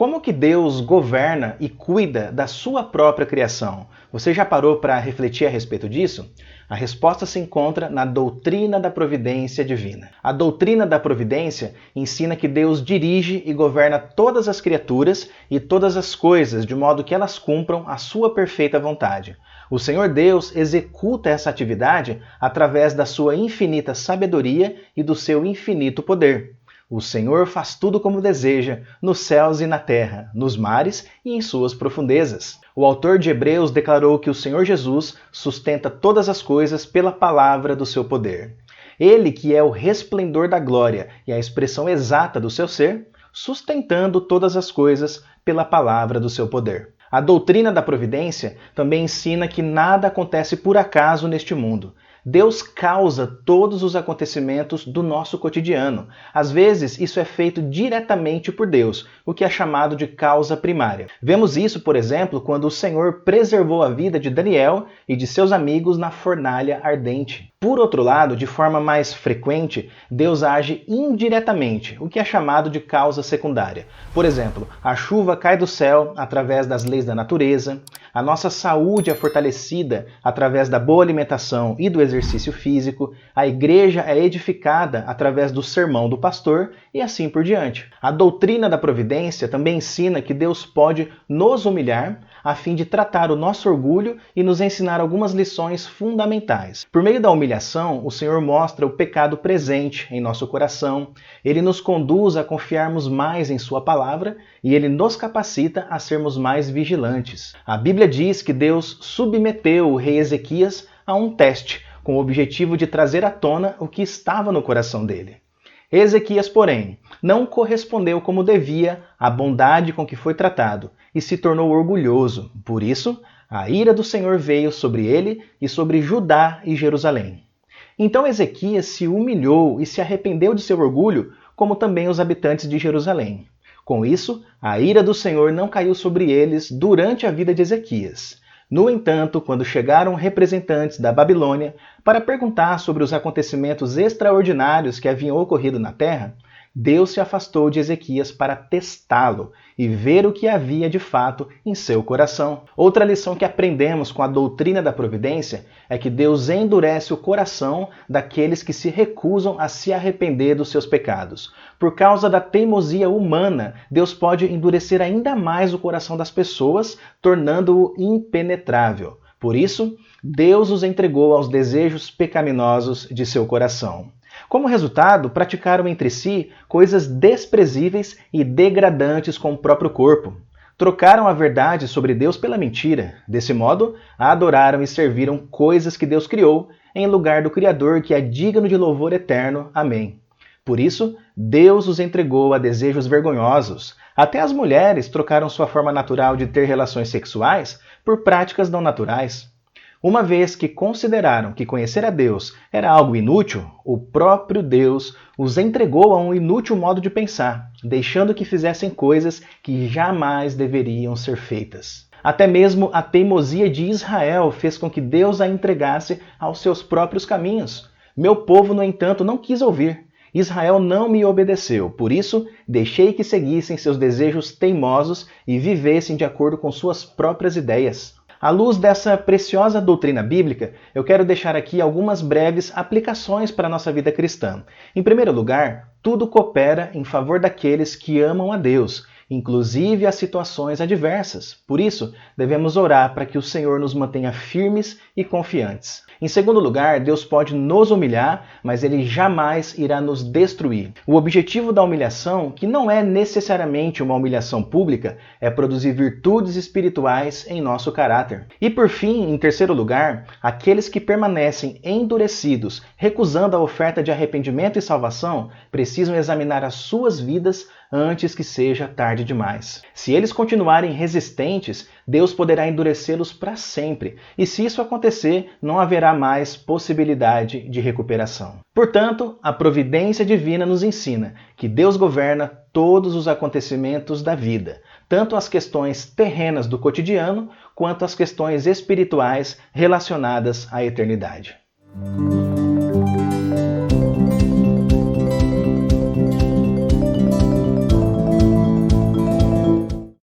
Como que Deus governa e cuida da sua própria criação? Você já parou para refletir a respeito disso? A resposta se encontra na doutrina da providência divina. A doutrina da providência ensina que Deus dirige e governa todas as criaturas e todas as coisas de modo que elas cumpram a sua perfeita vontade. O Senhor Deus executa essa atividade através da sua infinita sabedoria e do seu infinito poder. O Senhor faz tudo como deseja, nos céus e na terra, nos mares e em suas profundezas. O autor de Hebreus declarou que o Senhor Jesus sustenta todas as coisas pela palavra do seu poder. Ele, que é o resplendor da glória e a expressão exata do seu ser, sustentando todas as coisas pela palavra do seu poder. A doutrina da providência também ensina que nada acontece por acaso neste mundo. Deus causa todos os acontecimentos do nosso cotidiano. Às vezes, isso é feito diretamente por Deus, o que é chamado de causa primária. Vemos isso, por exemplo, quando o Senhor preservou a vida de Daniel e de seus amigos na fornalha ardente. Por outro lado, de forma mais frequente, Deus age indiretamente, o que é chamado de causa secundária. Por exemplo, a chuva cai do céu através das leis da natureza, a nossa saúde é fortalecida através da boa alimentação e do exercício físico, a igreja é edificada através do sermão do pastor e assim por diante. A doutrina da providência também ensina que Deus pode nos humilhar a fim de tratar o nosso orgulho e nos ensinar algumas lições fundamentais. Por meio da humilhação, o Senhor mostra o pecado presente em nosso coração, Ele nos conduz a confiarmos mais em Sua palavra e Ele nos capacita a sermos mais vigilantes. A Bíblia diz que Deus submeteu o rei Ezequias a um teste, com o objetivo de trazer à tona o que estava no coração dele. Ezequias, porém, não correspondeu como devia à bondade com que foi tratado e se tornou orgulhoso. Por isso, a ira do Senhor veio sobre ele e sobre Judá e Jerusalém. Então Ezequias se humilhou e se arrependeu de seu orgulho, como também os habitantes de Jerusalém. Com isso, a ira do Senhor não caiu sobre eles durante a vida de Ezequias. No entanto, quando chegaram representantes da Babilônia para perguntar sobre os acontecimentos extraordinários que haviam ocorrido na terra, Deus se afastou de Ezequias para testá-lo e ver o que havia de fato em seu coração. Outra lição que aprendemos com a doutrina da providência é que Deus endurece o coração daqueles que se recusam a se arrepender dos seus pecados. Por causa da teimosia humana, Deus pode endurecer ainda mais o coração das pessoas, tornando-o impenetrável. Por isso, Deus os entregou aos desejos pecaminosos de seu coração. Como resultado, praticaram entre si coisas desprezíveis e degradantes com o próprio corpo. Trocaram a verdade sobre Deus pela mentira. Desse modo, adoraram e serviram coisas que Deus criou, em lugar do Criador que é digno de louvor eterno. Amém. Por isso, Deus os entregou a desejos vergonhosos. Até as mulheres trocaram sua forma natural de ter relações sexuais por práticas não naturais. Uma vez que consideraram que conhecer a Deus era algo inútil, o próprio Deus os entregou a um inútil modo de pensar, deixando que fizessem coisas que jamais deveriam ser feitas. Até mesmo a teimosia de Israel fez com que Deus a entregasse aos seus próprios caminhos. Meu povo, no entanto, não quis ouvir. Israel não me obedeceu, por isso deixei que seguissem seus desejos teimosos e vivessem de acordo com suas próprias ideias. À luz dessa preciosa doutrina bíblica, eu quero deixar aqui algumas breves aplicações para a nossa vida cristã. Em primeiro lugar, tudo coopera em favor daqueles que amam a Deus, inclusive as situações adversas. Por isso, devemos orar para que o Senhor nos mantenha firmes e confiantes. Em segundo lugar, Deus pode nos humilhar, mas Ele jamais irá nos destruir. O objetivo da humilhação, que não é necessariamente uma humilhação pública, é produzir virtudes espirituais em nosso caráter. E por fim, em terceiro lugar, aqueles que permanecem endurecidos, recusando a oferta de arrependimento e salvação, precisam examinar as suas vidas antes que seja tarde demais. Se eles continuarem resistentes, Deus poderá endurecê-los para sempre, e se isso acontecer, não haverá mais possibilidade de recuperação. Portanto, a providência divina nos ensina que Deus governa todos os acontecimentos da vida, tanto as questões terrenas do cotidiano, quanto as questões espirituais relacionadas à eternidade.